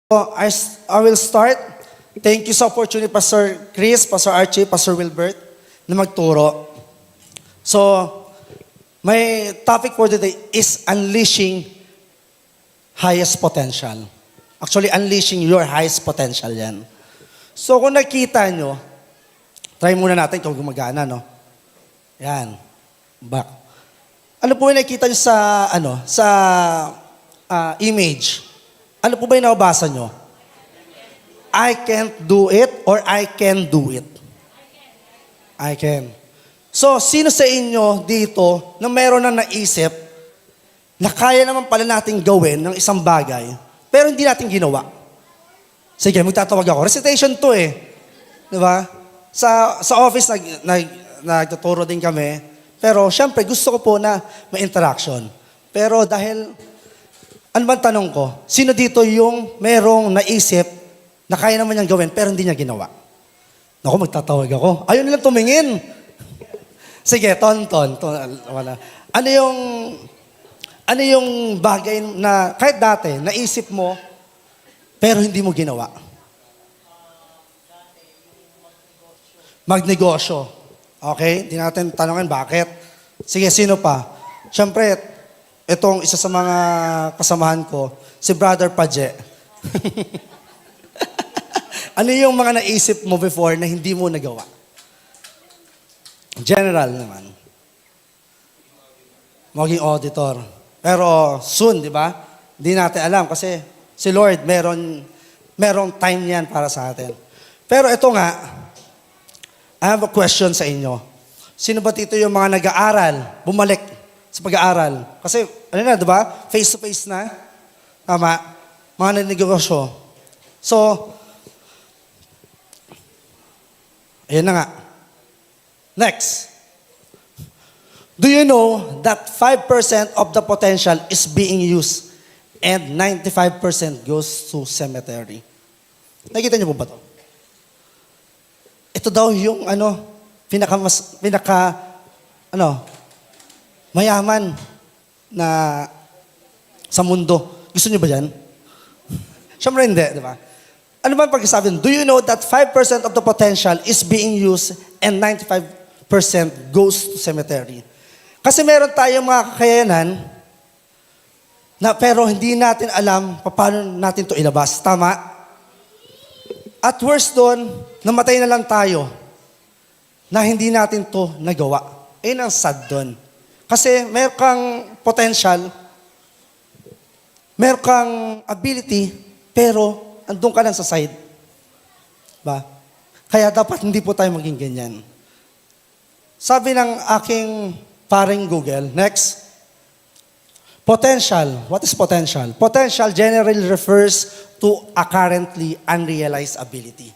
I will start. Thank you sa opportunity, Pastor Chris, Pastor Archie, Pastor Wilbert, na magturo. So, my topic for today is unleashing highest potential. Actually, unleashing your highest potential yan. So, kung nakita nyo, try muna natin kung gumagana, no? Yan. Back. Ano po yung nakita nyo sa image? Ano po ba yung nababasa nyo? I can't do it or I can do it. I can. So, sino sa inyo dito na meron na naisip na kaya naman pala natin gawin ng isang bagay, pero hindi natin ginawa? Sige, magtatawag ako. Recitation to eh. Di ba? Sa office, nagtuturo din kami. Pero, syempre, gusto ko po na may interaction. Pero dahil, ano ba tanong ko? Sino dito yung merong naisip na kaya naman niyang gawin, pero hindi niya ginawa? Naku, magtatawag ako. Ayaw nilang tumingin. Sige, tonton. Wala. Ano yung bagay na kahit dati, naisip mo, pero hindi mo ginawa? Magnegosyo. Okay? Hindi natin tanongin bakit. Sige, sino pa? Siyempre, itong isa sa mga kasamahan ko, si Brother Paje. Ano yung mga naisip mo before na hindi mo nagawa? General naman. Maging auditor. Pero soon, di ba? Hindi natin alam kasi si Lord, merong time yan para sa atin. Pero ito nga, I have a question sa inyo. Sino ba dito yung mga nag-aaral, bumalik sa pag-aaral? Kasi, ano na, di ba? Face-to-face na. Tama. Mga nanegosyo. So, ayan na nga. Next. Do you know that 5% of the potential is being used and 95% goes to cemetery? Nakita niyo po ba ito? Ito daw yung mayaman na sa mundo. Gusto niyo ba yan? Siyempre hindi, di ba? Ano ba ang pagkasabi? Do you know that 5% of the potential is being used and 95% goes to cemetery? Kasi meron tayong mga kakayanan na pero hindi natin alam paano natin to ilabas. Tama? At worst doon, namatay na lang tayo na hindi natin to nagawa. Ayun ang sad doon. Kasi meron kang potential, meron kang ability, pero andun ka lang sa side. Ba? Kaya dapat hindi po tayo maging ganyan. Sabi ng aking paring Google, next, potential. What is potential? Potential generally refers to a currently unrealized ability.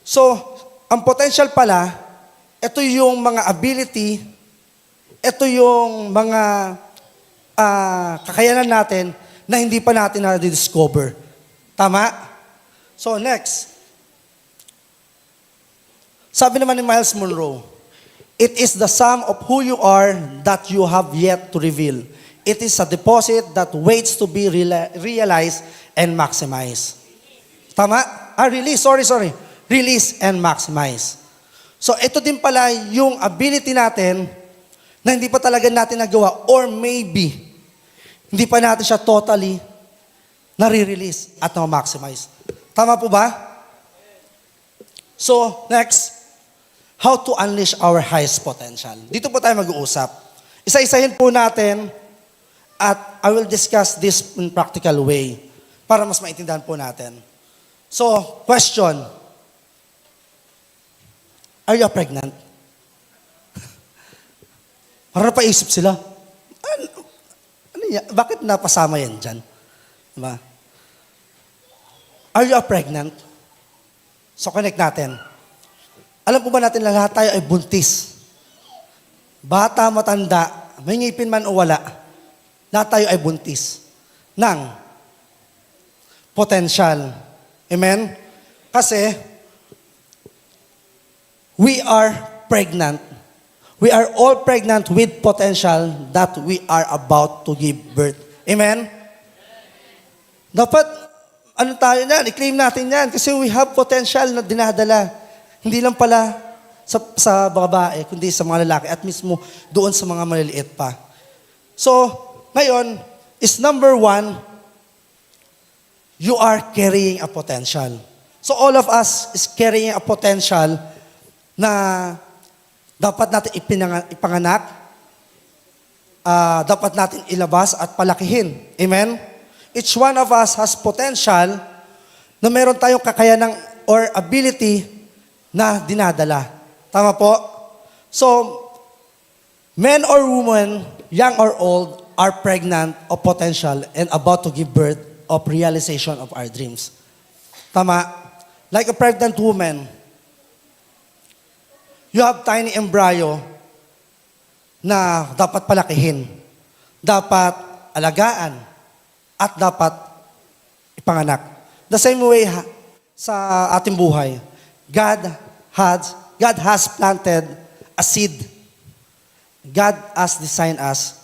So, ang potential pala, ito yung mga ability, ito yung mga kakayanan natin na hindi pa natin na-discover. Tama? So, next. Sabi naman ni Miles Monroe, it is the sum of who you are that you have yet to reveal. It is a deposit that waits to be realized and maximized. Tama? Release. Release and maximize. So, ito din pala yung ability natin na hindi pa talaga natin nagawa or maybe hindi pa natin siya totally nare-release at na-maximize. Tama po ba? So, next, how to unleash our highest potential. Dito po tayo mag-uusap. Isa-isahin po natin at I will discuss this in practical way para mas maintindihan po natin. So, question. Are you pregnant? Para napaisip sila. Ano yan? Bakit napasama yan dyan? Diba? Are you pregnant? So, connect natin. Alam po ba natin na lahat tayo ay buntis? Bata, matanda, may ngipin man o wala, lahat tayo ay buntis ng potential. Amen? Kasi, we are pregnant. We are all pregnant with potential that we are about to give birth. Amen? Dapat ano tayo yan, i-claim natin yan. Kasi we have potential na dinadala. Hindi lang pala sa babae, kundi sa mga lalaki at mismo doon sa mga maliliit pa. So, ngayon, is number 1, you are carrying a potential. So all of us is carrying a potential na dapat natin ipanganak, dapat natin ilabas at palakihin. Amen? Each one of us has potential na meron tayong kakayanan or ability na dinadala. Tama po? So, men or women, young or old, are pregnant of potential and about to give birth of realization of our dreams. Tama? Like a pregnant woman, you have tiny embryo na dapat palakihin, dapat alagaan, at dapat ipanganak. The same way sa ating buhay, God has planted a seed. God has designed us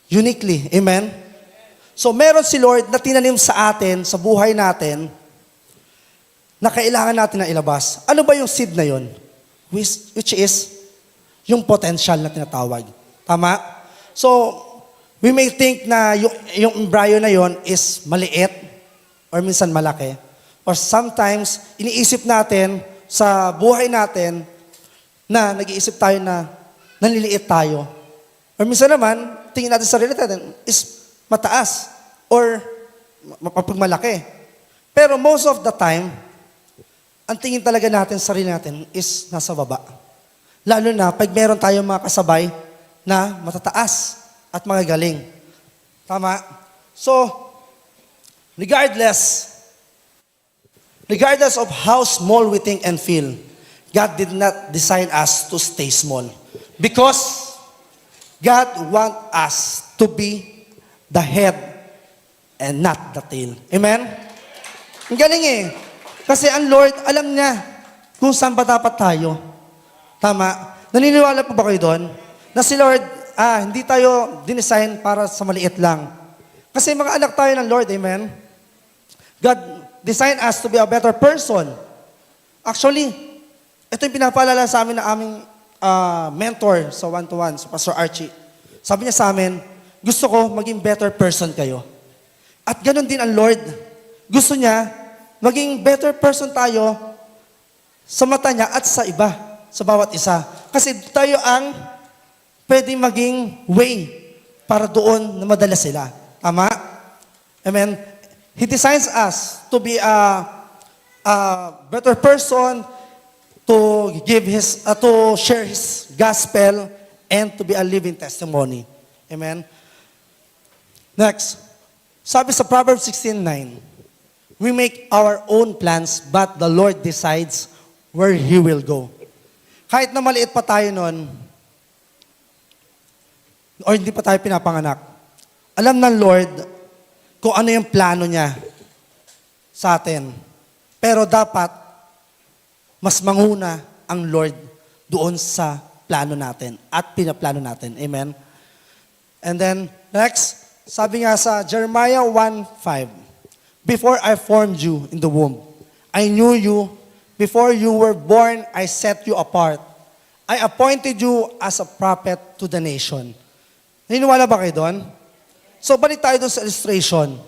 uniquely. Amen? So meron si Lord na tinanim sa atin, sa buhay natin, na kailangan natin na ilabas. Ano ba yung seed na yon? Which is yung potential na tinatawag. Tama? So, we may think na yung embryo na yon is maliit or minsan malaki. Or sometimes, iniisip natin sa buhay natin na nag-iisip tayo na nanliliit tayo. Or minsan naman, tingin natin sa sarili natin is mataas or malaki. Pero most of the time, ang tingin talaga natin sa sarili natin is nasa baba. Lalo na pag meron tayong mga kasabay na matataas at mga galing. Tama? So, regardless of how small we think and feel, God did not design us to stay small. Because God wants us to be the head and not the tail. Amen? Ang galing eh. Kasi ang Lord, alam niya kung saan ba dapat tayo. Tama? Naniniwala po ba kayo doon? Na si Lord, hindi tayo dinesign para sa maliit lang. Kasi mga anak tayo ng Lord, amen? God designed us to be a better person. Actually, ito yung pinapaalala sa amin ng aming mentor sa one-to-one, sa Pastor Archie. Sabi niya sa amin, gusto ko maging better person kayo. At ganun din ang Lord. Gusto niya, maging better person tayo sa mata niya at sa iba, sa bawat isa. Kasi tayo ang pwede maging way para doon na madala sila. Tama? Amen? He designs us to be a better person, to give to share His gospel, and to be a living testimony. Amen? Next, sabi sa Proverbs 16:9, we make our own plans, but the Lord decides where He will go. Kahit na maliit pa tayo noon, o hindi pa tayo pinapanganak, alam ng Lord kung ano yung plano niya sa atin. Pero dapat, mas manguna ang Lord doon sa plano natin at pinaplano natin. Amen? And then, next, sabi nga sa Jeremiah 1:5, before I formed you in the womb, I knew you. Before you were born, I set you apart. I appointed you as a prophet to the nation. Naniniwala ba kayo doon? So, balik tayo doon sa illustration.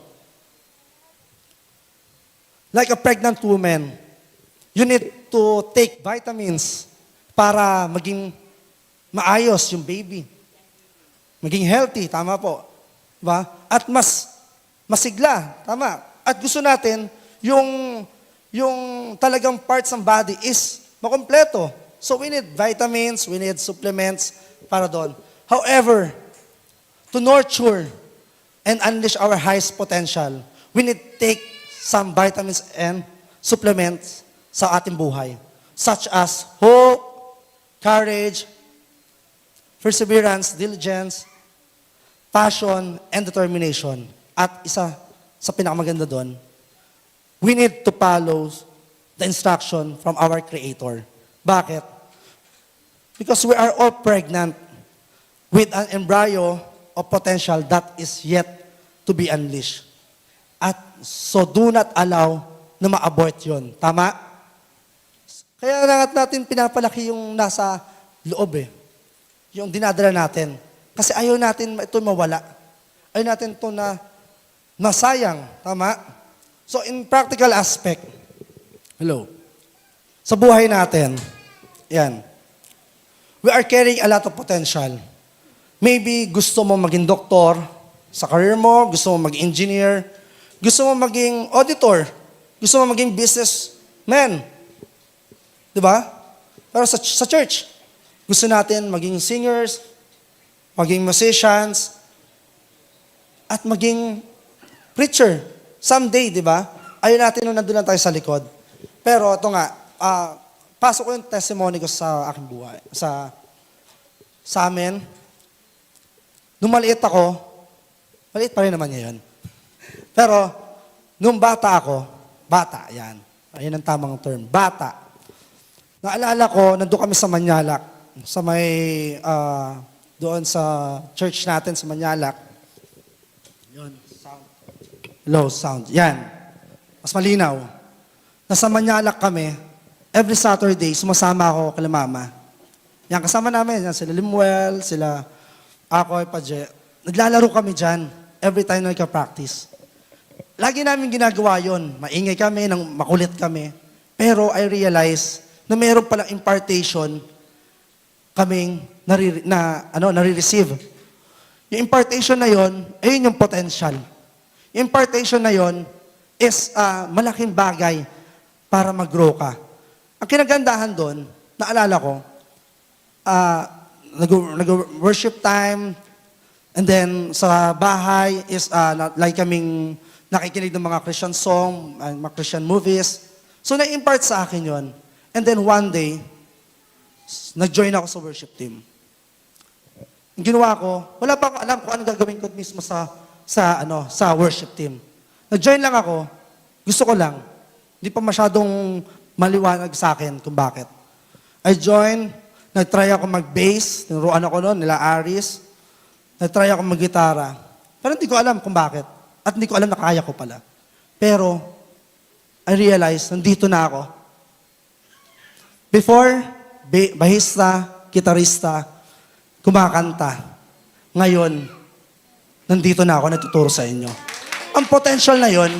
Like a pregnant woman, you need to take vitamins para maging maayos yung baby. Maging healthy, tama po. Diba? At mas masigla, tama. At gusto natin, yung talagang parts ng body is makompleto. So we need vitamins, we need supplements para doon. However, to nurture and unleash our highest potential, we need to take some vitamins and supplements sa ating buhay. Such as hope, courage, perseverance, diligence, passion, and determination. At isa sa pinakamaganda doon, we need to follow the instruction from our Creator. Bakit? Because we are all pregnant with an embryo of potential that is yet to be unleashed. At so do not allow na ma-abort yun. Tama? Kaya natin pinapalaki yung nasa loob eh. Yung dinadala natin. Kasi ayaw natin ito mawala. Ayaw natin ito na masayang. Tama? So in practical aspect, sa buhay natin, yan, we are carrying a lot of potential. Maybe gusto mo maging doktor sa career mo, gusto mo maging engineer, gusto mo maging auditor, gusto mo maging businessman. Di ba? Pero sa church, gusto natin maging singers, maging musicians, at maging preacher. Someday, di ba? Ayaw natin nung nandun lang tayo sa likod. Pero ito nga, pasok ko yung testimony ko sa aking buhay. Sa amin, nung maliit ako, maliit pa rin naman ngayon. Pero, nung bata ako, yan. Ayun ang tamang term, bata. Naalala ko, nandun kami sa Manyalak, sa may, doon sa church natin sa Manyalak. Yun, sound. Low sound. Yan. Mas malinaw. Nasa Manyalak kami, every Saturday, sumasama ako kay mama. Yan, kasama namin. Yan, sila Limuel, sila ako, Paje. Naglalaro kami dyan every time na nagka-practice. Lagi namin ginagawa yon. Maingay kami, makulit kami. Pero I realize na mayroon palang impartation kaming nare-receive. Yung impartation na yon, ayun yung potential. Yung impartation na yon is malaking bagay para mag-grow ka. Ang kinagandahan doon, naalala ko, nag-worship time, and then sa bahay is like kaming nakikinig ng mga Christian song, mga Christian movies. So na-impart sa akin yon. And then one day, nag-join ako sa worship team. Ang ginawa ko, wala pa ako alam kung ano gagawin ko mismo sa worship team. Nag-join lang ako, gusto ko lang. Hindi pa masyadong maliwanag sa akin kung bakit. I joined, nag-try ako mag-bass, tinuruan ako noon, nila Aris. Nag-try ako mag-gitara. Pero hindi ko alam kung bakit. At hindi ko alam na kaya ko pala. Pero, I realized, nandito na ako. Before, bahista, gitarista, kumakanta. Ngayon, nandito na ako, natuturo sa inyo. Ang potential na yon,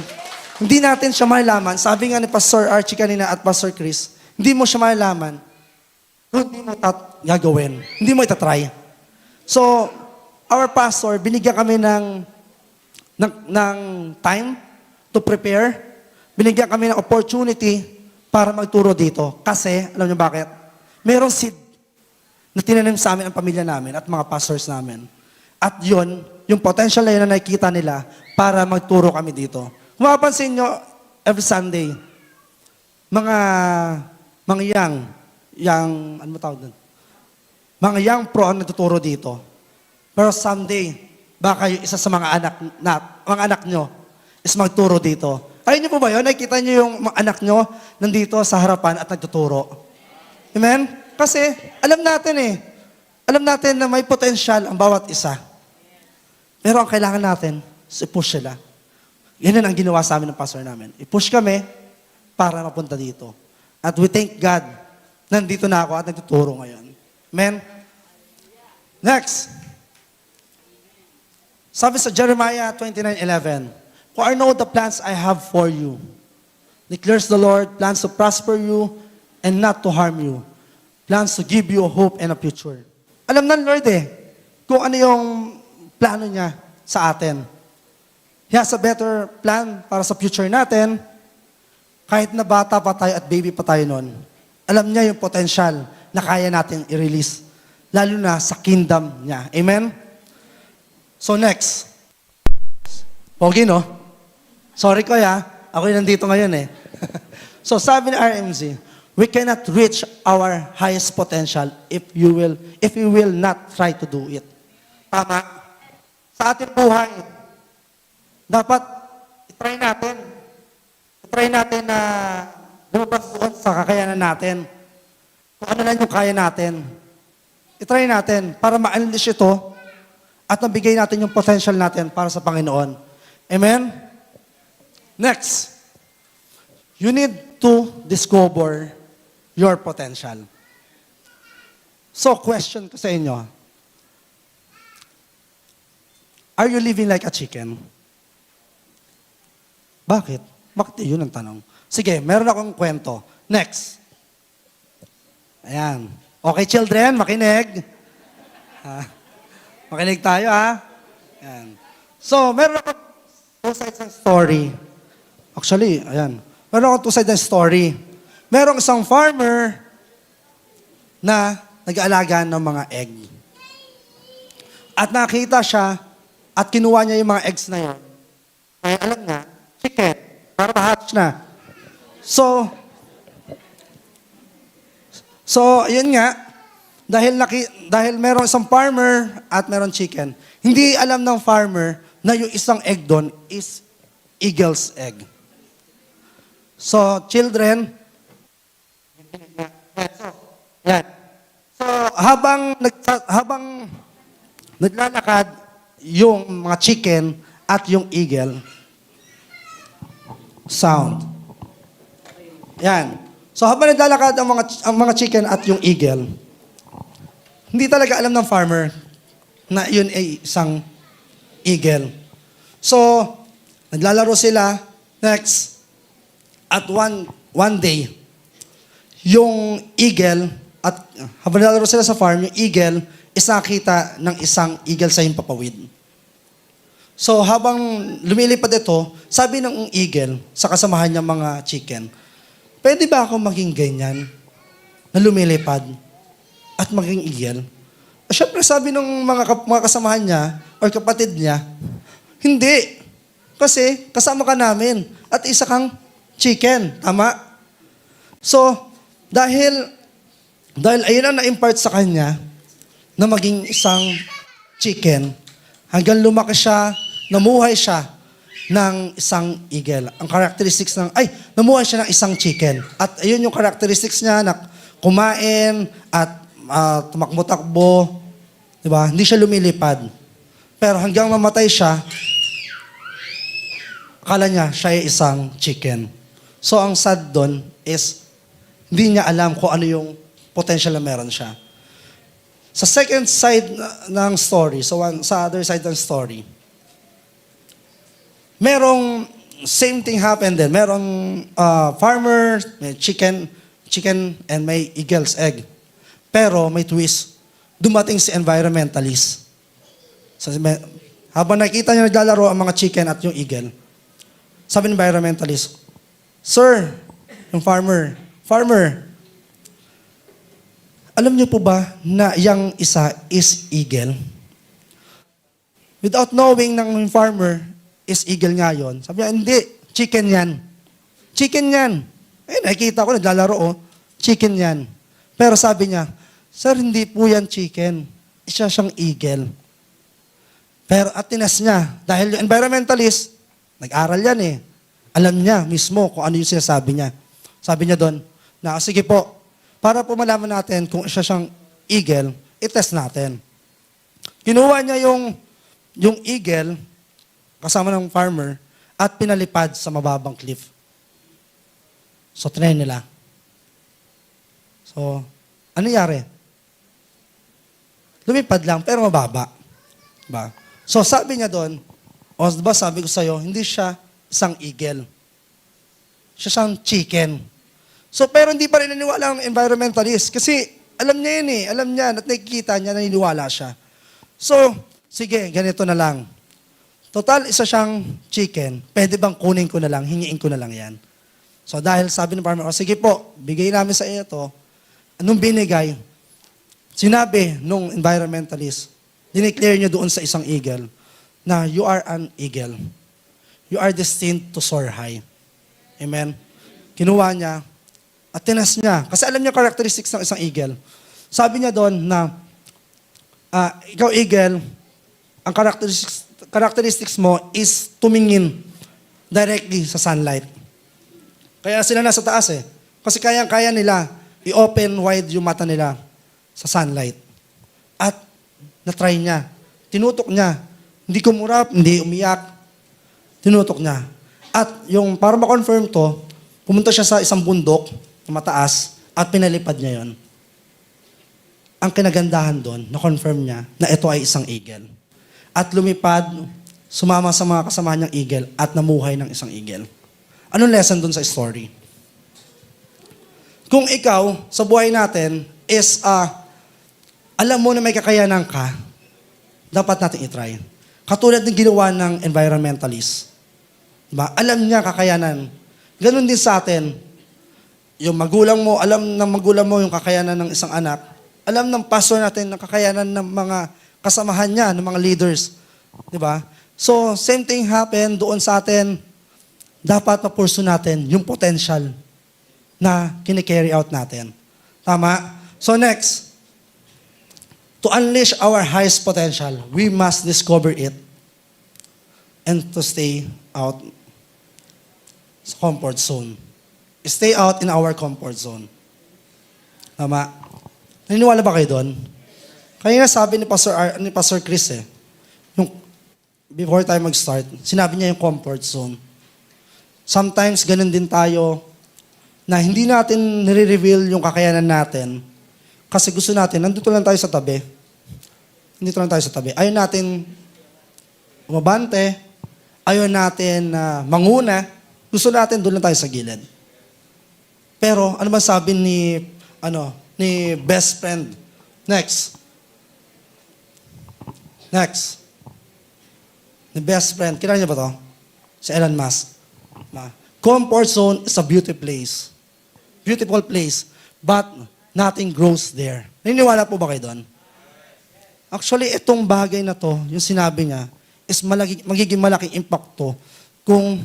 hindi natin siya malalaman. Sabi nga ni Pastor Archie kanina at Pastor Chris, hindi mo siya malalaman kung hindi mo gagawin. Hindi mo itatry. So, our pastor, binigyan kami ng time to prepare. Binigyan kami ng opportunity para magturo dito. Kasi, alam niyo bakit? Merong seed na tinanim sa amin ang pamilya namin at mga pastors namin. At yun, yung potential na yun na nakikita nila para magturo kami dito. Kung mapapansin nyo, every Sunday, mga ano mo tawag doon? Mga young pro ang nagtuturo dito. Pero someday, baka yung isa sa mga anak nyo is magturo dito. Ayun niyo po ba yun? Nakikita niyo yung mga anak nyo nandito sa harapan at nagtuturo. Amen? Kasi alam natin na may potential ang bawat isa. Pero ang kailangan natin is i-push sila. Yan ang ginawa sa amin ng pastor namin. I-push kami para mapunta dito. At we thank God, nandito na ako at nagtuturo ngayon. Amen? Next. Sabi sa Jeremiah 29:11, "For I know the plans I have for you, declares the Lord, plans to prosper you and not to harm you, plans to give you a hope and a future." Alam na Lord kung ano yung plano niya sa atin. He has a better plan para sa future natin. Kahit na bata pa tayo at baby pa tayo noon, alam niya yung potential na kaya natin i-release. Lalo na sa kingdom niya. Amen? So next. Pogi, no? Sorry ko ako yung nandito ngayon So sabi ni RMZ, we cannot reach our highest potential if we will not try to do it. Tama? Sa ating buhay, dapat i-try natin. I-try natin na lumabas doon sa kakayanan natin. Kung ano lang yung kaya natin. I-try natin para ma-unleash ito at nabigay natin yung potential natin para sa Panginoon. Amen? Next, you need to discover your potential. So, question ko sa inyo. Are you living like a chicken? Bakit? Bakit yun ang tanong? Sige, meron akong kwento. Next. Ayan. Okay, children, makinig. Makinig tayo, ha? Ayan. So, meron akong two sides ng story. Actually, ayan. Meron akong two sides ng story. Merong isang farmer na nag-aalaga ng mga egg. At nakita siya at kinuha niya yung mga eggs na yun. Kaya alam niya, chicken, para ma-hatch na. So, yun nga, dahil merong isang farmer at merong chicken, hindi alam ng farmer na yung isang egg doon is eagle's egg. So, children, yan. So, habang naglalakad yung mga chicken at yung eagle, sound. Yan. So, habang naglalakad ang mga chicken at yung eagle, hindi talaga alam ng farmer na yun ay isang eagle. So, naglalaro sila. Next, at one day, yung eagle, at habang naglalaro sila sa farm, yung eagle is nakita ng isang eagle sa himpapawid. So, habang lumilipad ito, sabi ng eagle sa kasamahan niya mga chicken, pwede ba ako maging ganyan na lumilipad at maging eagle? Siyempre, sabi ng mga kasamahan niya or kapatid niya, hindi. Kasi kasama ka namin at isa kang chicken. Tama? So, dahil ayun ang na-impart sa kanya na maging isang chicken, hanggang lumaki siya, namuhay siya ng isang eagle. Ang characteristics namuhay siya ng isang chicken. At ayun yung characteristics niya na kumain at tumakbo-takbo. Diba? Hindi siya lumilipad. Pero hanggang mamatay siya, akala niya siya ay isang chicken. So ang sad doon is, hindi niya alam kung ano yung potential na meron siya. Sa second side ng story, sa other side ng story, merong same thing happened din. Merong farmer, may chicken and may eagle's egg. Pero may twist. Dumating si environmentalist. So, habang nakita niya naglalaro ang mga chicken at yung eagle, sabi ng environmentalist, Sir, yung farmer, alam niyo po ba na yung isa is eagle? Without knowing ng farmer is eagle nga yun, sabi niya, hindi, chicken yan. Chicken yan. Eh, nakikita ko, naglalaro, chicken yan. Pero sabi niya, Sir, hindi po yan chicken. Isa siyang eagle. Pero at tinas niya, dahil yung environmentalist, nag-aral yan eh. Alam niya mismo kung ano yung sinasabi niya. Sabi niya doon, na sige po, para po malaman natin kung isa siyang eagle, i-test natin. Kinuha niya yung eagle, kasama ng farmer, at pinalipad sa mababang cliff. So, try nila. So, ano nangyari? Lumipad lang, pero mababa. Diba? So, sabi niya doon, diba sabi ko sa'yo, hindi siya isang eagle. Siya siyang chicken. So, pero hindi pa rin naniwala ang environmentalist. Kasi, alam niya yun eh. Alam niya, at nakikita niya, naniniwala siya. So, sige, ganito na lang. Total, isa siyang chicken. Pwede bang kunin ko na lang, hingiin ko na lang yan. So, dahil sabi ng farmer, sige po, bigay namin sa iyo to. Anong binigay? Sinabi nung environmentalist, dineclare niya doon sa isang eagle, na you are an eagle. You are destined to soar high. Amen? Kinuha niya, at tinas niya. Kasi alam niya characteristics ng isang eagle. Sabi niya doon na, ikaw eagle, ang characteristics mo is tumingin directly sa sunlight. Kaya sila nasa taas eh. Kasi kaya nila i-open wide yung mata nila sa sunlight. At na-try niya. Tinutok niya. Hindi kumurap, hindi umiyak. Tinutok niya. At yung, para ma-confirm to, pumunta siya sa isang bundok na mataas at pinalipad niya yon. Ang kinagandahan doon, na-confirm niya na ito ay isang eagle. At lumipad, sumama sa mga kasama niyang eagle at namuhay ng isang eagle. Anong lesson doon sa story? Kung ikaw, sa buhay natin, is, alam mo na may kakayanan ka, dapat natin itry. Katulad ng ginawa ng environmentalist. Diba? Alam niya kakayanan. Ganon din sa atin. Yung magulang mo, alam ng magulang mo yung kakayanan ng isang anak. Alam ng pastor natin ng kakayanan ng mga kasamahan niya, ng mga leaders. Diba? So, same thing happen doon sa atin. Dapat ma-pursue natin yung potential na kini-carry out natin. Tama? So next, to unleash our highest potential, we must discover it and to stay out sa comfort zone. Stay out in our comfort zone. Tama? Naniniwala ba kayo doon? Kaya sabi ni Pastor Chris yung before tayo mag-start, sinabi niya yung comfort zone. Sometimes ganun din tayo na hindi natin nire-reveal yung kakayanan natin kasi gusto natin, nandito lang tayo sa tabi. Nandito lang tayo sa tabi. Ayaw natin umabante, ayaw natin manguna, gusto natin doon lang tayo sa gilid. Pero ano man sabi ni best friend? Next. Ni best friend, kilala niyo ba to? Si Elon Musk. Comfort zone is a beautiful place, but nothing grows there. Naniniwala po ba kayo doon? Actually, itong bagay na to, yung sinabi niya, is magiging malaking impacto kung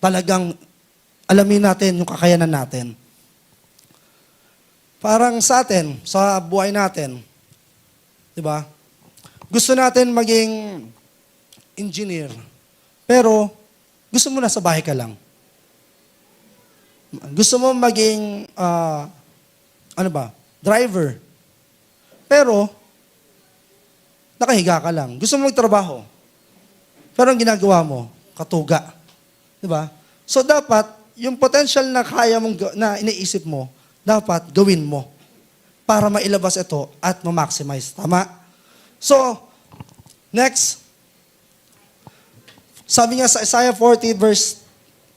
talagang alamin natin yung kakayanan natin. Parang sa atin, sa buhay natin, di ba? Gusto natin maging engineer, pero gusto mo nasa bahay ka lang. Gusto mo maging, driver. Pero, nakahiga ka lang. Gusto mo magtrabaho. Pero ang ginagawa mo, katuga. Diba? So dapat, yung potential na kaya mong, na iniisip mo, dapat gawin mo para mailabas ito at ma-maximize. Tama? So, next, sabi nga sa Isaiah 40 verse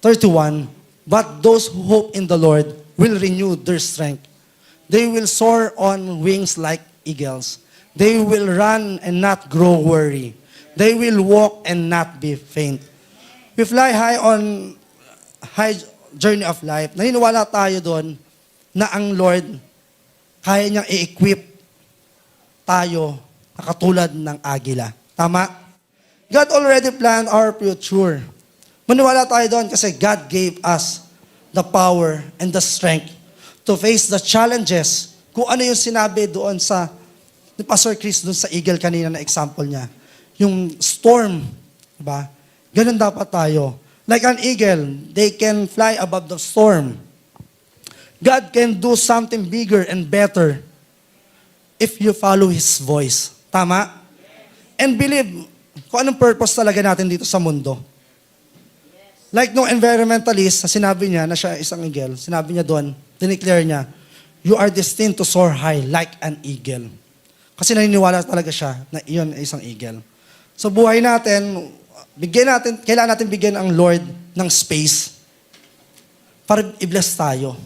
31, but those who hope in the Lord will renew their strength. They will soar on wings like eagles. They will run and not grow weary. They will walk and not be faint. We fly high on high journey of life. Naniniwala tayo doon na ang Lord kaya niyang i-equip tayo na katulad ng agila. Tama? God already planned our future. Maniwala tayo doon kasi God gave us the power and the strength to face the challenges. Kung ano yung sinabi doon ni Pastor Chris doon sa eagle kanina na example niya. Yung storm, diba? Ganun dapat tayo. Like an eagle, they can fly above the storm. God can do something bigger and better if you follow His voice. Tama? And believe, kung anong purpose talaga natin dito sa mundo. Like nung environmentalist, sinabi niya na siya isang eagle, sinabi niya doon, dineclare niya, you are destined to soar high like an eagle. Kasi naniniwala talaga siya na iyon ay isang eagle. So buhay natin, kailangan natin bigyan ang Lord ng space para i-bless tayo.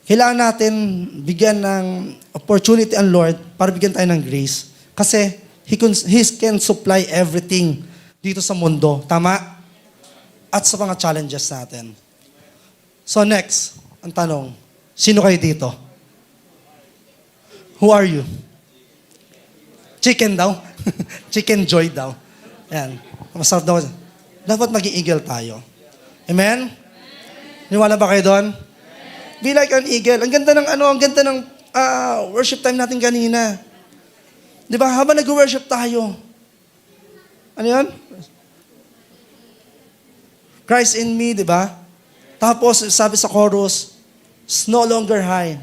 Kailangan natin bigyan ng opportunity ang Lord para bigyan tayo ng grace. Kasi He can supply everything dito sa mundo. Tama? At sa mga challenges natin. So next, ang tanong, sino kayo dito? Who are you? Chicken daw. Chicken joy daw. Yan. Masarap daw. Dapat maging eagle tayo. Amen? Niwala ba kayo doon? Be like an eagle. Ang ganda ng worship time natin kanina. Di ba? Habang nag-worship tayo. Ano yan? Christ in me, di ba? Tapos, sabi sa chorus, it's no longer high.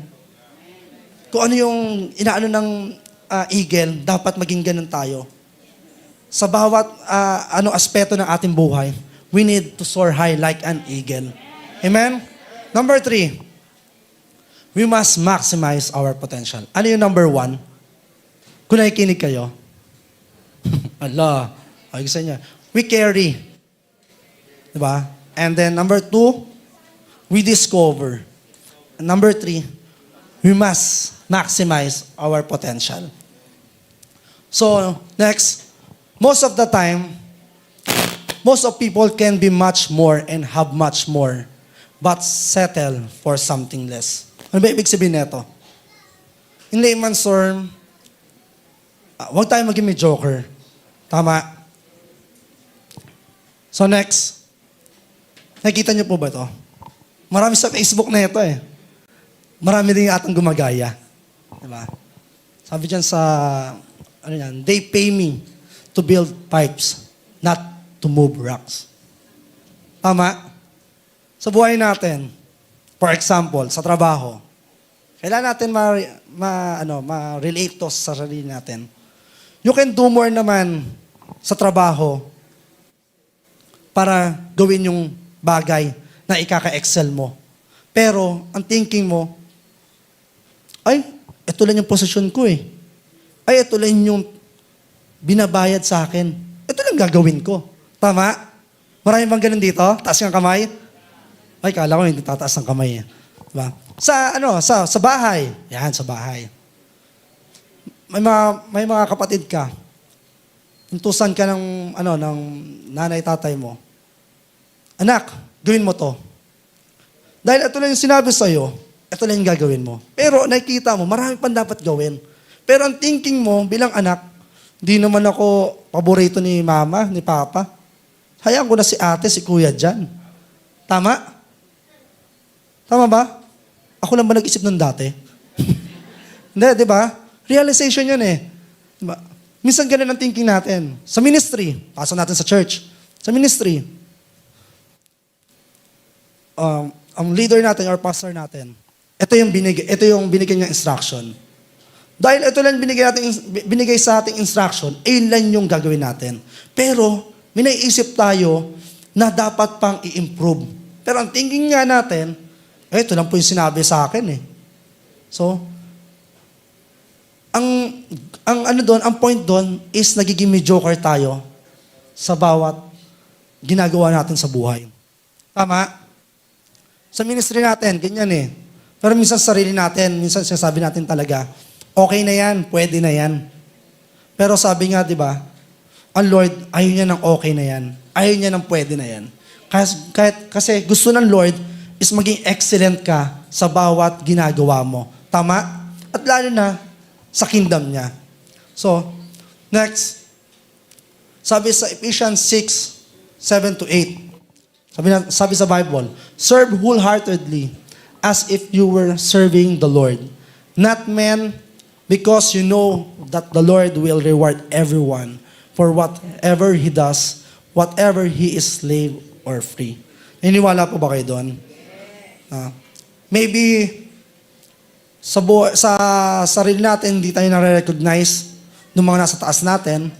Kung ano yung inaano ng eagle, dapat maging ganun tayo. Sa bawat aspeto ng ating buhay, we need to soar high like an eagle. Amen? Number 3, we must maximize our potential. Ano yung number 1? Kung nakikinig kayo, ala, ay gusto niya, we carry. Diba? And then number 2, we discover. And number 3, we must maximize our potential. So, next, most of the time, most of people can be much more and have much more, but settle for something less. Ano ba ibig sabihin nito? In layman's term, huwag tayo maging mediocre. Tama? So next, nakikita niyo po ba ito? Marami sa Facebook na ito eh. Marami din atang gumagaya. Diba? Sabi dyan sa, ano yan, they pay me to build pipes, not to move rocks. Tama? Sa buhay natin, for example, sa trabaho, kailangan natin ma-relate to sa sarili natin. You can do more naman sa trabaho para gawin yung bagay na ikaka-excel mo. Pero, ang thinking mo, ay, ito lang yung posisyon ko eh. Ay, ito lang yung binabayad sa akin. Ito lang gagawin ko. Tama? Marami bang ganun dito? Taas yung kamay? Ay, kala ko hindi tataas ng kamay. Diba? Sa bahay. Yan, sa bahay. May mga kapatid ka. Intusan ka ng nanay tatay mo. Anak, gawin mo to. Dahil ito lang yung sinabi sa'yo, ito lang yung gagawin mo. Pero nakikita mo, marami pang dapat gawin. Pero ang thinking mo bilang anak, di naman ako paborito ni mama, ni papa. Hayaan ko na si ate, si kuya dyan. Tama? Tama ba? Ako lang ba nag-isip nun dati? Hindi, di ba? Realization yun eh. Diba? Minsan ganun ang thinking natin. Sa ministry, pasok natin sa church. Sa ministry, ang leader natin or pastor natin, ito yung binigay niyang instruction. Dahil ito lang binigay sa ating instruction, yun lang yung gagawin natin. Pero, may naiisip tayo na dapat pang i-improve. Pero ang thinking nga natin, ito lang po yung sinabi sa akin eh. So, ang point doon is nagiging mediocre tayo sa bawat ginagawa natin sa buhay. Tama? Sa ministry natin, ganyan eh. Pero minsan sarili natin, minsan sinasabi natin talaga, okay na yan, pwede na yan. Pero sabi nga, di ba, ang Lord, ayaw niya ng okay na yan. Ayaw niya ng pwede na yan. Kasi gusto ng Lord is maging excellent ka sa bawat ginagawa mo. Tama? At lalo na, sa kingdom niya. So, next, sabi sa Ephesians 6:7-8, sabi sa Bible, serve wholeheartedly as if you were serving the Lord, not men, because you know that the Lord will reward everyone for whatever he does, whatever he is slave or free. Naniniwala po ba kayo doon? Maybe sa sarili natin, hindi tayo nare-recognize ng mga nasa taas natin.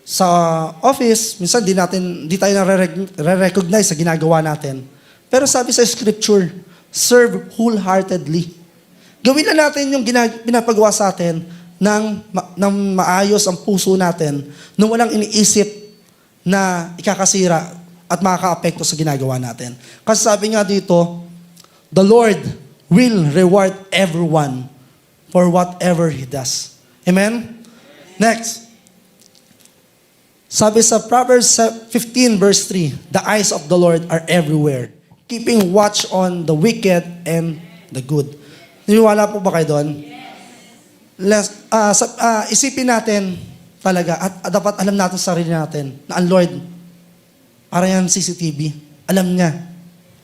Sa office, minsan di tayo nare-recognize sa ginagawa natin. Pero sabi sa scripture, serve wholeheartedly. Gawin na natin yung pinapagawa sa atin ng maayos ang puso natin, nung walang iniisip na ikakasira at makaka-apekto sa ginagawa natin. Kasi sabi nga dito, the Lord will reward everyone for whatever he does. Amen? Next. Sabi sa Proverbs 15 verse 3, the eyes of the Lord are everywhere, keeping watch on the wicked and the good. Niniwala po ba kayo doon? Isipin natin talaga at dapat alam natin sa sarili natin na ang Lord, para yan CCTV, alam niya.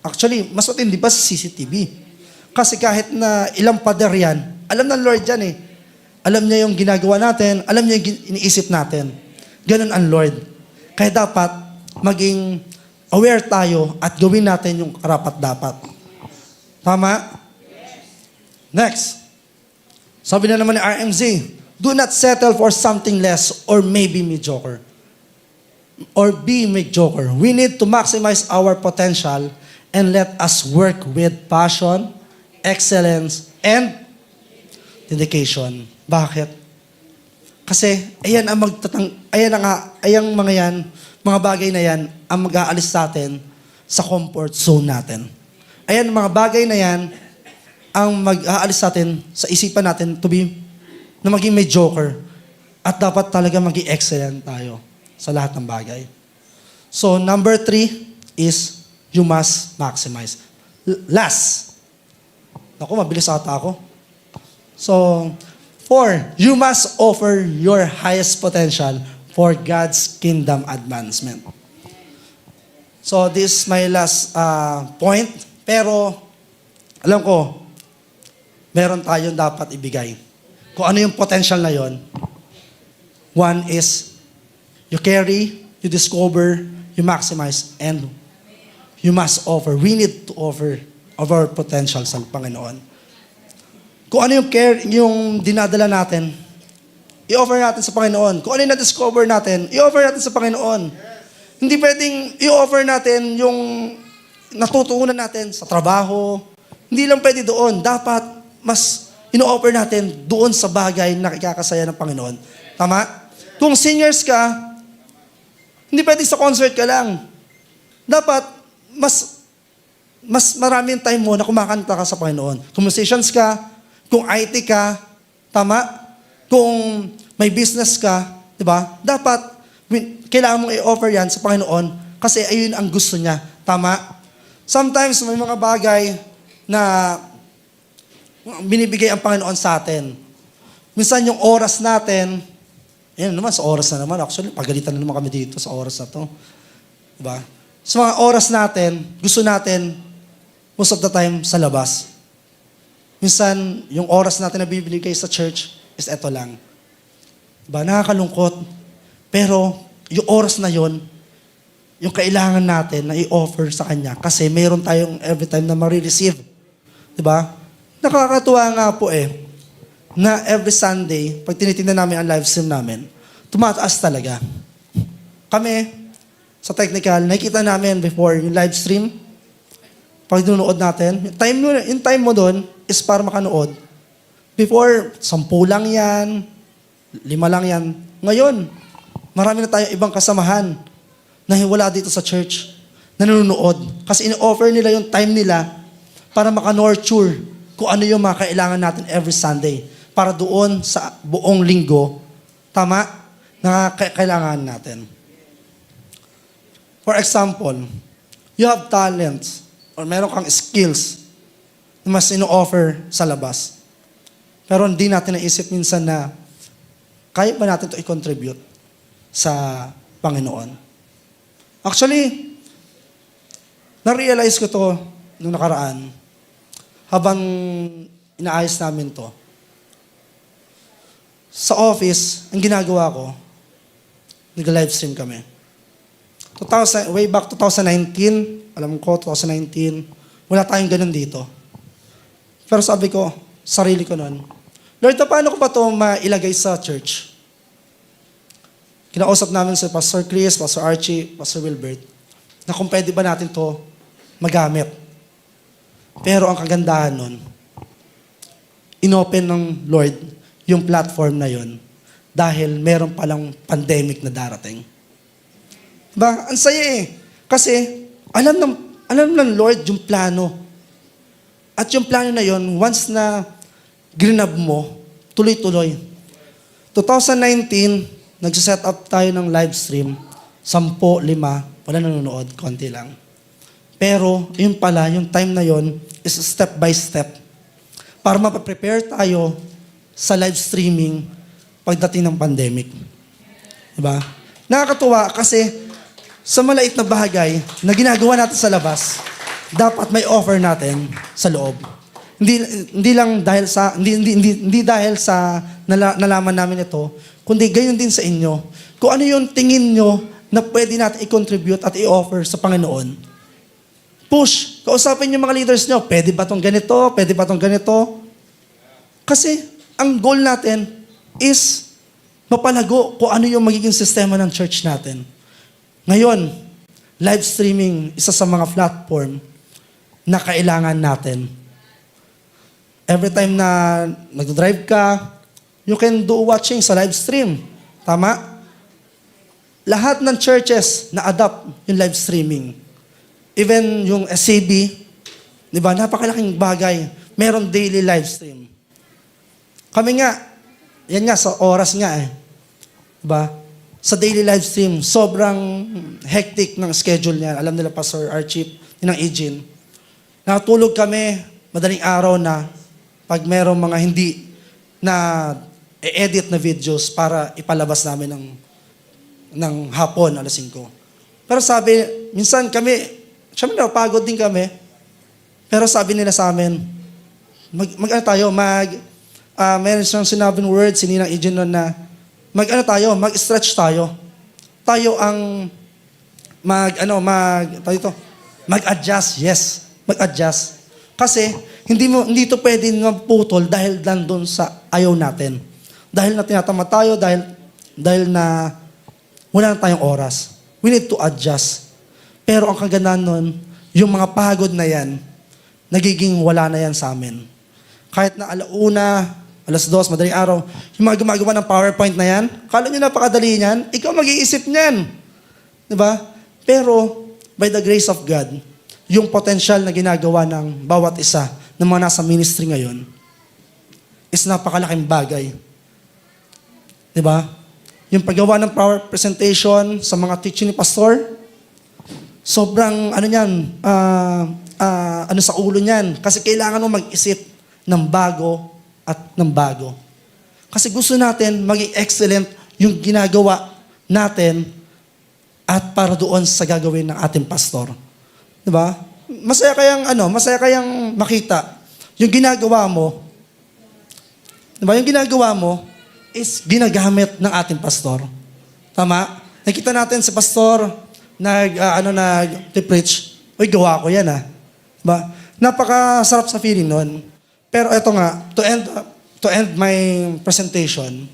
Actually, mas matindi pa sa CCTV. Kasi kahit na ilang pader yan, alam ng Lord yan eh. Alam niya yung ginagawa natin, alam niya yung iniisip natin. Ganun ang Lord. Kaya dapat maging aware tayo at gawin natin yung karapat-dapat. Tama? Next. Sabi na naman ni RMZ, do not settle for something less or maybe mediocre. or be mediocre. We need to maximize our potential and let us work with passion, excellence, and dedication. Bakit? Kasi ayan ang mga bagay na yan ang mag-aalis sa atin sa comfort zone natin. Ayan, mga bagay na yan ang mag-aalis sa atin sa isipan natin na maging mediocre. At dapat talaga maging excellent tayo sa lahat ng bagay. So, number 3 is you must maximize. Last. Naku, mabilis ata ako. So, 4, you must offer your highest potential for God's kingdom advancement. So, this is my last point. Pero, alam ko, meron tayong dapat ibigay. Kung ano yung potential na yon. One is, you carry, you discover, you maximize, and you must offer. We need to offer of our potential sa Panginoon. Kung ano yung care, yung dinadala natin, i-offer natin sa Panginoon. Kung ano yung na-discover natin, i-offer natin sa Panginoon. Hindi pwedeng i-offer natin yung natutunan natin sa trabaho. Hindi lang pwede doon. Dapat mas ino-offer natin doon sa bagay na ikakasaya ng Panginoon. Tama? Kung seniors ka, hindi pwede sa concert ka lang. Dapat mas maraming time mo na kumakanta ka sa Panginoon. Kung musicians ka, kung IT ka, tama? Kung may business ka, di ba? Dapat, kailangan mong i-offer yan sa Panginoon kasi ayun ang gusto niya. Tama? Sometimes, may mga bagay na binibigay ang Panginoon sa atin. Minsan yung oras natin, yan naman, sa oras na naman. Actually, pagalitan na naman kami dito sa oras na to. Di ba? Sa mga oras natin, gusto natin, most of the time, sa labas. Minsan, yung oras natin na bibigay sa church is eto lang. Diba? Nakakalungkot. Pero, yung oras na yon, yung kailangan natin na i-offer sa Kanya kasi mayroon tayong every time na ma-receive. Diba? Nakakatuwa nga po na every Sunday, pag tinitingnan namin ang live stream namin, tumataas talaga. Kami, sa technical, nakikita namin before yung live stream, pag nunood natin, yung time mo doon is para makanood. Before, 10 lang yan, 5 lang yan. Ngayon, marami na tayong ibang kasamahan na wala dito sa church, na nanonood. Kasi in-offer nila yung time nila para maka-nurture kung ano yung mga kailangan natin every Sunday. Para doon sa buong linggo, tama, na kailangan natin. For example, you have talents or meron kang skills na mas ino-offer sa labas. Pero hindi natin naisip minsan na kaya ba natin ito i-contribute sa Panginoon. Actually, na-realize ko to nung nakaraan habang inaayos namin to. Sa office, ang ginagawa ko, nag-livestream kami. Way back 2019, alam ko, 2019, wala tayong ganun dito. Pero sabi ko, sarili ko nun, Lord, paano ko ba ito mailagay sa church? Kinausap namin si Pastor Chris, Pastor Archie, Pastor Wilbert, na kung pwede ba natin to magamit. Pero ang kagandahan nun, inopen ng Lord yung platform na yon dahil meron palang pandemic na darating. Diba? Ang saya Kasi alam ng Lord yung plano. At yung plano na yon, once na grinab mo, tuloy-tuloy. 2019, nag-set up tayo ng live stream. 10, 5, wala nanonood, konti lang. Pero, yun pala, yung time na yon is step by step. Para mapaprepare tayo sa live streaming pagdating ng pandemic. Diba? Nakakatuwa kasi sa malait na bagay na ginagawa natin sa labas, dapat may offer natin sa loob. Hindi lang dahil sa hindi dahil sa nalaman namin ito, kundi gayon din sa inyo. Kung ano yung tingin nyo na pwede natin i-contribute at i-offer sa Panginoon. Push. Kausapin yung mga leaders nyo. Pwede ba tong ganito? Pwede ba tong ganito? Kasi ang goal natin is mapalago kung ano yung magiging sistema ng church natin. Ngayon, live streaming, isa sa mga platform na kailangan natin. Every time na nag-drive ka, you can do watching sa live stream. Tama? Lahat ng churches na-adapt yung live streaming. Even yung SCB, di ba, napakalaking bagay. Meron daily live stream. Kami nga, yan nga, sa oras nga eh. Di ba? Sa daily live stream, sobrang hectic ng schedule niya. Alam nila Pastor Archie, yun ang Eugene. Nakatulog kami, madaling araw na, pag merong mga hindi na edit na videos para ipalabas namin ng hapon, alas 5. Pero sabi, minsan kami, syempre napagod din kami, pero sabi nila sa amin, ano tayo, meron siyang sinabing word, sininang Eugene nun na, mag-stretch tayo. Tayo ang mag-adjust, yes, mag-adjust. Kasi, hindi to pwede maputol dahil nandun sa ayaw natin. Dahil na tinatama tayo, dahil na wala na tayong oras. We need to adjust. Pero ang kagandahan nun, yung mga pagod na yan, nagiging wala na yan sa amin. Kahit na alauna, alas 2, madaling araw, yung mga gumagawa ng PowerPoint na yan, kala nyo napakadali niyan, ikaw mag-iisip niyan. Diba? Pero, by the grace of God, yung potential na ginagawa ng bawat isa ng mga nasa ministry ngayon is napakalaking bagay. Diba? Yung paggawa ng power presentation sa mga teaching ni Pastor, sobrang sa ulo niyan. Kasi kailangan mo mag-isip ng bago at ng bago. Kasi gusto natin maging excellent yung ginagawa natin at para doon sa gagawin ng ating pastor. Diba? Masaya kayang makita yung ginagawa mo. Diba? Yung ginagawa mo is ginagamit ng ating pastor. Tama? Nakita natin si pastor nag-preach. Uy, gawa ko yan Diba? Napakasarap sa feeling nun. Pero eto nga, to end my presentation,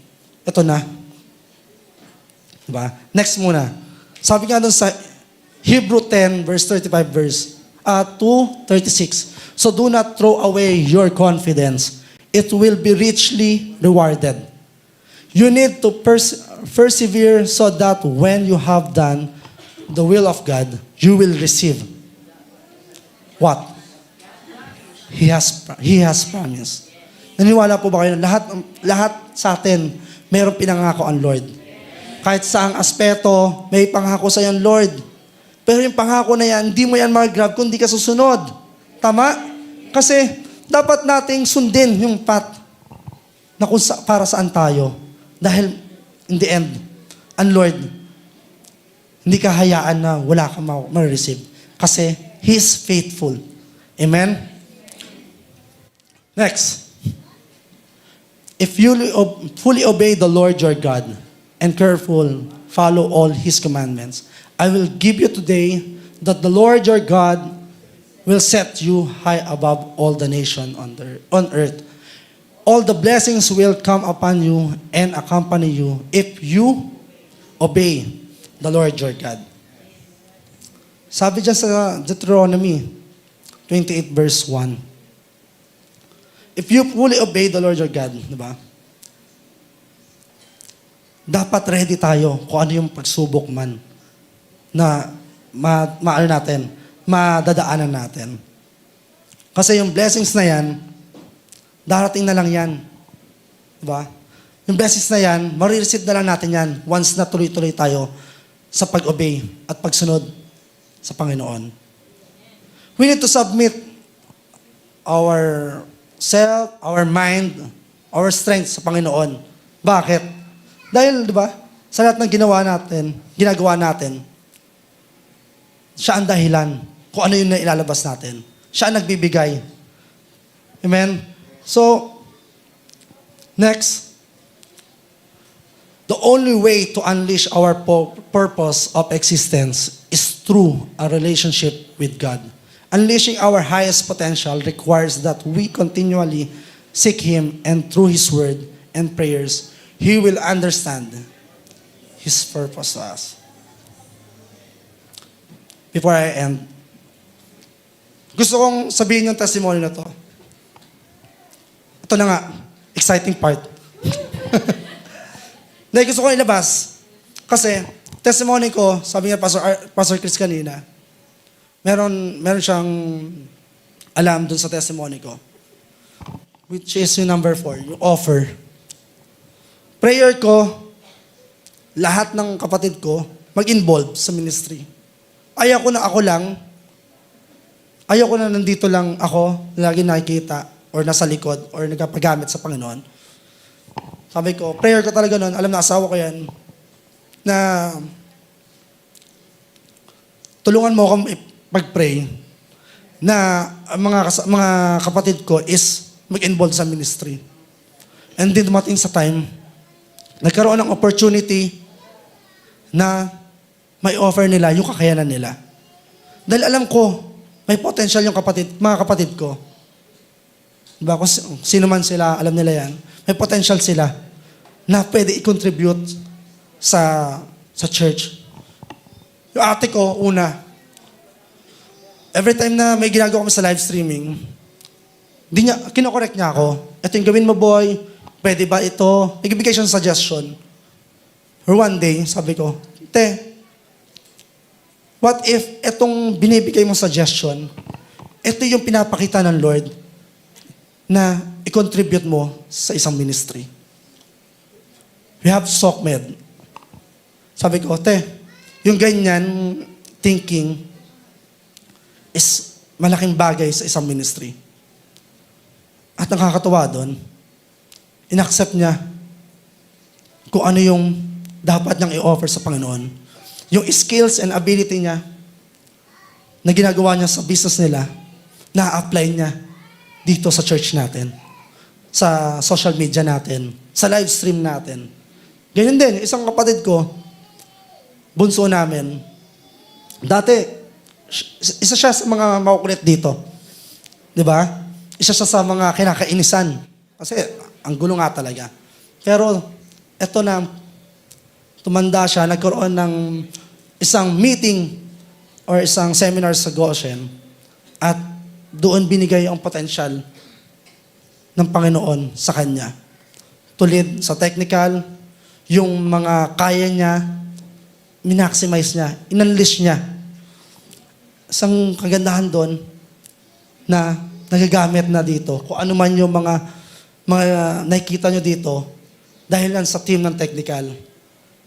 eto na. Diba? Next muna. Sabi nga dun sa Hebrew 10, verse 35, to 36. So do not throw away your confidence. It will be richly rewarded. You need to persevere so that when you have done the will of God, you will receive what? He has promised. Naniwala po ba kayo na lahat sa atin mayroong pinangako ang Lord? Kahit saang aspeto, may pangako sa iyo Lord. Pero yung pangako na yan, hindi mo yan mag-grab kung di ka susunod. Tama? Kasi dapat nating sundin yung path na para saan tayo. Dahil in the end, ang Lord, hindi ka hayaan na wala kang ma-receive. Kasi He is faithful. Amen? Next. If you fully obey the Lord your God and careful follow all His commandments, I will give you today that the Lord your God will set you high above all the nation on earth. All the blessings will come upon you and accompany you if you obey the Lord your God. Sabi dyan sa Deuteronomy 28 verse 1. If you fully obey the Lord your God, di ba? Dapat ready tayo kung ano yung pagsubok man na madadaanan natin. Kasi yung blessings na yan, darating na lang yan. Diba? Yung blessings na yan, marireceive na lang natin yan once na tuloy-tuloy tayo sa pag-obey at pagsunod sa Panginoon. We need to submit our self, our mind, our strength sa Panginoon. Bakit? Dahil, di ba, sa lahat ng ginagawa natin, siya ang dahilan kung ano yung ilalabas natin. Siya ang nagbibigay. Amen? So, next, the only way to unleash our purpose of existence is through a relationship with God. Unleashing our highest potential requires that we continually seek Him, and through His word and prayers, He will understand His purpose to us. before I end. Gusto kong sabihin yung testimony na to. Ito na nga, exciting part. Dahil gusto kong ilabas. Kasi, testimony ko, sabi nga Pastor Chris kanina, meron siyang alam dun sa testimony ko. Which is yung number 4, yung offer. Prayer ko, lahat ng kapatid ko, mag-involve sa ministry. Ayaw ko na ako lang, ayaw ko na nandito lang ako, lagi nakikita, or nasa likod, or nagpapagamit sa Panginoon. Sabi ko, prayer ko talaga nun, alam na asawa ko yan, na tulungan mo akong mag-pray na ang mga kapatid ko is mag-involve sa ministry. And then dumating sa time, nagkaroon ng opportunity na may offer nila yung kakayanan nila. Dahil alam ko, may potential yung mga kapatid ko. Diba? Kung sino man sila, alam nila yan. May potential sila na pwede i-contribute sa church. Yung ate ko, una, every time na may ginagawa kami sa live streaming, kinokorek niya ako. Ito yung gawin mo, boy. Pwede ba ito? Nagbibigay siya ng suggestion. Or one day, sabi ko, Te, what if itong binibigay mong suggestion, ito yung pinapakita ng Lord na i-contribute mo sa isang ministry. We have SOCMED. Sabi ko, Te, yung ganyan thinking is malaking bagay sa isang ministry. At nakakatuwa doon, inaccept niya kung ano yung dapat niyang i-offer sa Panginoon. Yung skills and ability niya na ginagawa niya sa business nila, na-apply niya dito sa church natin, sa social media natin, sa live stream natin. Ganyan din, isang kapatid ko, bunso namin, dati, isa siya sa mga makukulit dito. Di ba? Isa siya sa mga kinakainisan. Kasi, ang gulo nga talaga. Pero, eto na, tumanda siya, nagkaroon ng isang meeting or isang seminar sa Goshen at doon binigay ang potential ng Panginoon sa kanya. Tulid sa technical, yung mga kaya niya, minaximize niya, inunleash niya. Isang kagandahan doon na nagagamit na dito. Kung ano man yung mga nakikita nyo dito, dahil lang sa team ng technical.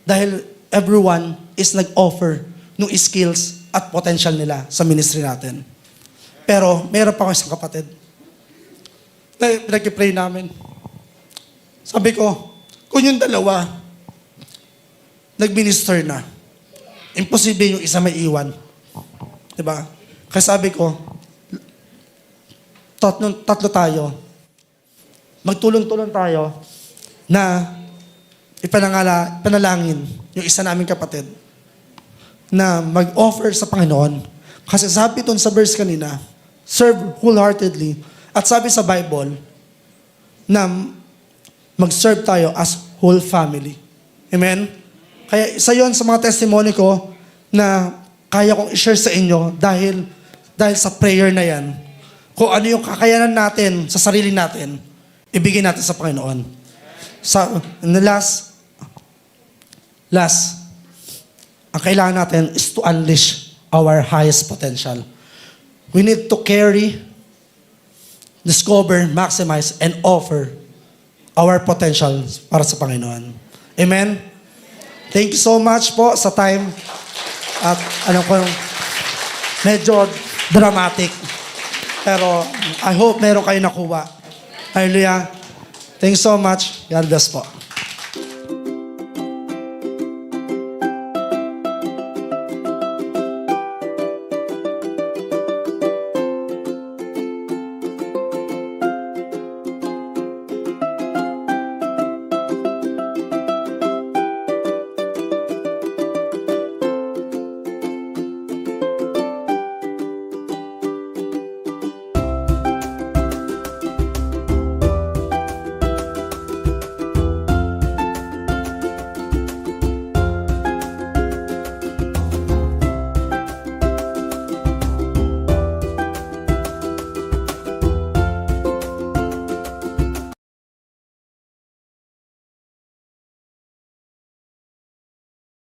Dahil everyone is nag-offer ng skills at potential nila sa ministry natin. Pero mayroon pa ako isang kapatid. Pinag-pray namin. Sabi ko, kung yung dalawa, nag-minister na, imposible yung isa may iwan. Diba? Kaya sabi ko, tatlo tayo. Magtulong-tulong tayo na ipanalangin yung isa naming kapatid na mag-offer sa Panginoon. Kasi sabi doon sa verse kanina, serve wholeheartedly. At sabi sa Bible na mag-serve tayo as whole family. Amen? Kaya isa yun sa mga testimony ko na kaya kong i-share sa inyo dahil sa prayer na yan. Kung ano yung kakayanan natin sa sarili natin, ibigay natin sa Panginoon. Last, ang kailangan natin is to unleash our highest potential. We need to carry, discover, maximize, and offer our potential para sa Panginoon. Amen? Thank you so much po sa time. At alam ko, medyo dramatic. Pero I hope meron kayo nakuha. Hallelujah. Thanks so much. God bless po.